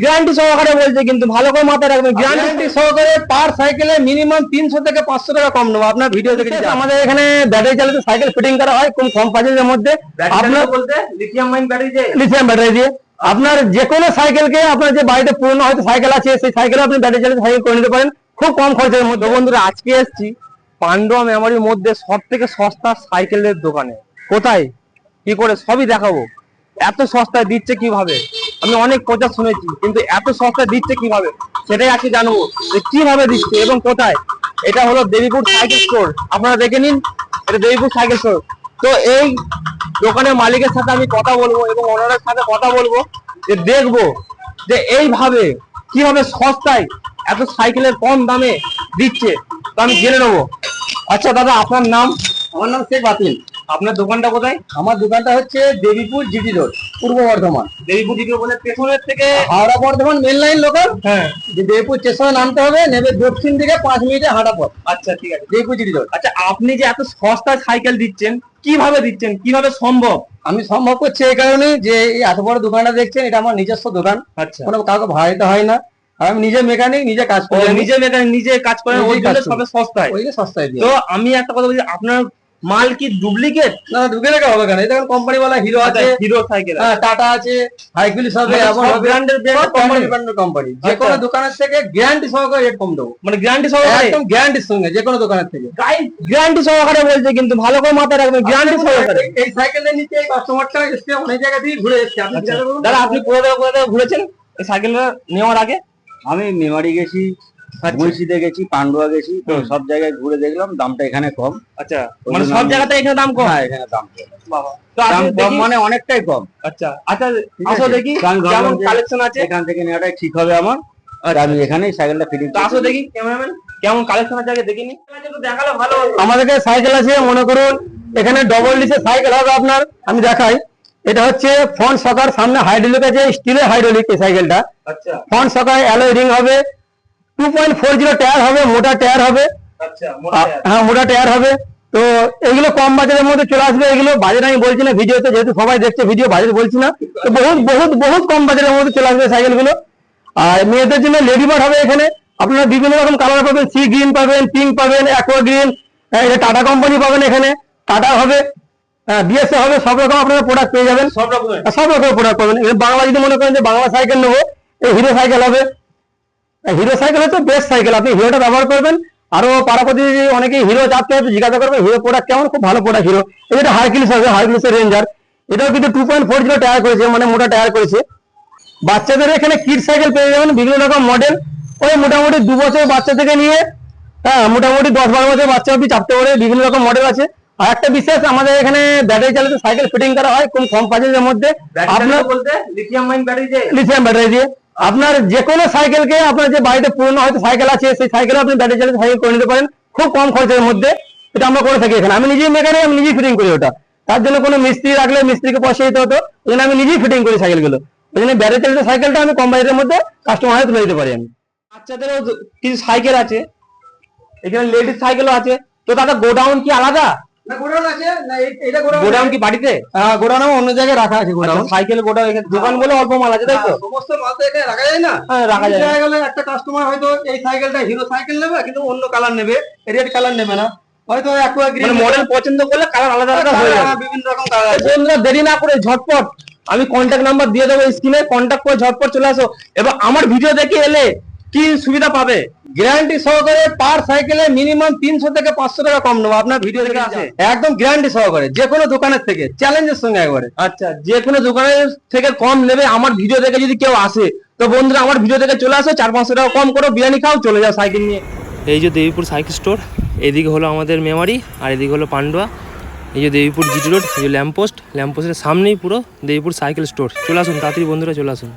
Guarantee সহকারে বলছে, কিন্তু ভালো করে মাথায় রাখবেন, গ্যারান্টি সহকারে পার সাইকেলে মিনিমাম 300 থেকে 500 টাকা কম নেবো। আপনার ভিডিও দেখে আমাদের এখানে ব্যাটারি চালিত সাইকেল ফিটিং করা হয় খুব কম বাজেটের মধ্যে। আপনার বলতে লিথিয়াম আয়ন ব্যাটারি দিয়ে, লিথিয়াম ব্যাটারি দিয়ে আপনার যে কোনো সাইকেলকে, আপনার যে বাড়িতে পুরনো হয়তো সাইকেল আছে সেই সাইকেলে আপনি ব্যাটারি চালিত সাইকেল করে নিতে পারেন খুব কম খরচের মধ্যে। বন্ধুরা, আজকে এসেছি পান্ডুয়া মেমোরির মধ্যে সব থেকে সস্তা সাইকেলের দোকানে। কোথায়, কি করে, সবই দেখাবো। এত সস্তায় দিচ্ছে কিভাবে, আমি অনেক প্রচার শুনেছি, কিন্তু এত সস্তায় দিচ্ছে কিভাবে সেটাই আজকে জানবো যে কিভাবে দিচ্ছে এবং কোথায়। এটা হলো দেবীপুর সাইকেল স্টোর, আপনারা দেখে নিন, এটা দেবীপুর সাইকেল স্টোর। তো এই দোকানের মালিকের সাথে আমি কথা বলবো এবং ওনারের সাথে কথা বলবো, যে দেখবো যে এইভাবে কিভাবে সস্তায় এত সাইকেলের কম দামে দিচ্ছে। তো আমি জেনে নেবো। আচ্ছা দাদা, আপনার নাম? আমার নাম শেখ বাতিল। আপনার দোকানটা কোথায়? আমার দোকানটা হচ্ছে দেবীপুর জিটি রোড, পূর্ব বর্ধমান। দেবীপুর জিটি রোড বলে পেছনের থেকে Howrah Bardhaman main line local. হ্যাঁ, যে দেবীপুর স্টেশনে নামতে হবে, নেবে দক্ষিণ দিকে 5 মিনিটে হাঁটা পথ। আচ্ছা ঠিক আছে, দেবীপুর জিটি রোড। আচ্ছা আপনি যে এত সস্তায় সাইকেল দিচ্ছেন, কিভাবে দিচ্ছেন, কিভাবে সম্ভব? আমি সম্ভব করছি এই কারণে যে এই এত বড় দোকানটা দেখছেন, এটা আমার নিজস্ব দোকান। আচ্ছা, কোনো কাউকে ভাড়া দিতে হয় না। আর আমি নিজে মেকানিক, নিজে কাজ করি। নিজে মেকানিক, নিজে কাজ করেন, ওই জন্য সবে সস্তায়। ওই যে সস্তায় দিয়ে। তো আমি একটা কথা বলছি, আপনার মাল কি ডুপ্লিকেট? না, ডুপ্লিকেট হবে কেন? এই দেখুন কোম্পানি ওয়ালা হিরো আছে, হিরো সাইকেল, টাটা আছে, হাইকুলিস হবে, ব্র্যান্ডের কোম্পানি। যে কোনো দোকানের থেকে গ্যারান্টি সহকারে রেট কম দেবো। মানে গ্যারান্টি সহকারে, একদম গ্যারান্টির সঙ্গে, যে কোনো দোকানের থেকে গ্যারান্টি সহকারে বলছে, কিন্তু ভালো করে মাথায় রাখবেন, গ্যারান্টি সহকারে। এই সাইকেলের নিচে এই কাস্টমারটা এসে অনেক জায়গা দিয়ে ঘুরে এসেছে। আপনি দাদা, আপনি কোথা থেকে ঘুরেছেন এই সাইকেলটা নেওয়ার আগে? আমি মেমারি গেছি, মুন্সিতে গেছি, পান্ডুয়া গেছি, তো সব জায়গায় ঘুরে দেখলাম দামটা এখানে কম। আচ্ছা, মানে সব জায়গাতে এখানে দাম কম? হ্যাঁ, এখানে দাম কম। বাবা, দাম কম মানে অনেকটাই কম। আচ্ছা আচ্ছা, আসো দেখি কেমন কালেকশন আছে। এখান থেকে নেওয়াটাই ঠিক হবে আমার। আমি এখানেই সাইকেলটা ফিটিং তো আসো দেখি, ক্যামেরাম্যান কেমন কালেকশন আছে আগে দেখে নি। দেখালে ভালো। আমাদের কাছে সাইকেল আছে, মনে করুন এখানে ডবল ডিসের সাইকেল হবে আপনার। আমি দেখাই, এটা হচ্ছে ফ্রন্ট সকার, সামনে হাইড্রোলিক আছে, স্টিলের হাইড্রোলিক এই সাইকেলটা। আচ্ছা, ফ্রন্ট সকার অ্যালয় রিং হবে, 2.40 টায়ার হবে, মোটা টায়ার হবে। আচ্ছা, হ্যাঁ, মোটা টায়ার হবে। তো এগুলো কম বাজারের মধ্যে চলে আসবে। এগুলো বাজার আমি বলছি না ভিডিওতে, যেহেতু সবাই দেখছে ভিডিও, বাজার বলছি না। তো বহুত বহুত বহুত কম বাজারের মধ্যে চলে আসবে সাইকেলগুলো। আর মেয়েদের জন্য লেডি বার্ড হবে এখানে। আপনারা বিভিন্ন রকম কালার পাবেন, সি গ্রিন পাবেন, পিঙ্ক পাবেন, অ্যাকোয়া গ্রিন, এটা টাটা কোম্পানি পাবেন এখানে, টাটা হবে, বিএসএ হবে, সব রকম আপনারা প্রোডাক্ট পেয়ে যাবেন। সব রকমের প্রোডাক্ট পাবেন। বাংলা যদি মনে করেন যে বাংলা সাইকেল নেবো, এই হিরো সাইকেল হবে। হিরো সাইকেল হচ্ছে বেস্ট সাইকেল, আপনি হিরোটা ব্যবহার করবেন। আরো পাড়াপতি অনেকে হিরো চাপতে হয়তো জিজ্ঞাসা করবেন হিরো প্রোডাক্ট কেমন, খুব ভালো প্রোডাক্ট হিরো। এটা হারকিউলিস হবে, হারকিউলিসের রেঞ্জার। এটাও কিন্তু 2.40 টায়ার করেছে, মানে মোটা টায়ার করেছে। বাচ্চাদের এখানে কিড সাইকেল পেয়ে যাবেন বিভিন্ন রকম মডেল। ওই মোটামুটি 2 বছর বাচ্চা থেকে নিয়ে মোটামুটি 10-12 বছর বাচ্চা অব্দি চাপতে পারে, বিভিন্ন রকম মডেল আছে। আর একটা বিশেষ, আমাদের এখানে ব্যাটারি চালিত সাইকেল ফিটিং করা হয় খুব কম বাজেটের মধ্যে। আপনার বলতে লিথিয়াম আয়ন ব্যাটারি দিয়ে, লিথিয়াম ব্যাটারি দিয়ে আপনার যে কোনো সাইকেলকে, আপনার যে বাড়িতে পুরনো হয়তো সাইকেল আছে সেই সাইকেলে আপনি ব্যাটারি চালিত সাইকেল করে নিতে পারেন খুব কম খরচের মধ্যে। এটা আমরা করে থাকি এখানে। আমি নিজেই মেকানিক, আমি নিজেই ফিটিং করি ওটা। তার জন্য কোনো মিস্ত্রি রাখলে মিস্ত্রিকে পয়সা দিতে হতো, ওই জন্য আমি নিজেই ফিটিং করি সাইকেলগুলো। ওই জন্য ব্যাটারি চালিত সাইকেলটা আমি কম বাজেটের মধ্যে কাস্টমারে তুলে দিতে পারি আমি। বাচ্চাদেরও কিছু সাইকেল আছে, এখানে লেডিস সাইকেলও আছে। তো দাদা, গোডাউন কি আলাদা? গোডাউন কি বাড়িতে? গোডাউন অন্য জায়গায় রাখা আছে। গোডাউন সাইকেল গোডাউন, এখানে দোকান বলে অল্প মাল আছে, তাই তো? সমস্ত মাল তো এখানে রাখা যায় না। হ্যাঁ, রাখা যায়। একটা কাস্টমার হয়তো এই সাইকেলটা হিরো সাইকেল নেবে, কিন্তু অন্য কালার নেবে, রেড কালার নেবে না, হয়তো অ্যাকোয়া গ্রিন মডেল পছন্দ করলে কালার আলাদা আলাদা হয়ে যাবে। বিভিন্ন রকম কালার আছে। বন্ধুরা, দেরি না করে ঝটপট আমি কন্ট্যাক্ট নাম্বার দিয়ে দেবো স্ক্রিনে, কন্ট্যাক্ট করে ঝটপট চলে আসো। এবং আমার ভিডিও দেখে এলে কি সুবিধা পাবে, গ্যারান্টি সহকারে পার সাইকেলে মিনিমাম 300 থেকে 500 টাকা কম নেবো। আপনার ভিডিও দেখে আসে একদম গ্যারান্টি সহকারে, যে কোনো দোকানের থেকে, চ্যালেঞ্জের সঙ্গে একবারে। আচ্ছা, যে কোনো দোকানের থেকে কম নেবে আমার ভিডিও দেখে যদি কেউ আসে। তো বন্ধুরা, আমার ভিডিও দেখে চলে আসো, 400-500 টাকা কম করো, বিরিয়ানি খাও, চলে যাও সাইকেল নিয়ে। এই যে দেবীপুর সাইকেল স্টোর, এদিকে হলো আমাদের মেমারি আর এদিকে হলো পান্ডুয়া। এই যে দেবীপুর জিটি রোড, এই যে ল্যাম্পপোস্টের সামনেই পুরো দেবীপুর সাইকেল স্টোর। চলে আসুন তাড়াতাড়ি বন্ধুরা, চলে আসুন।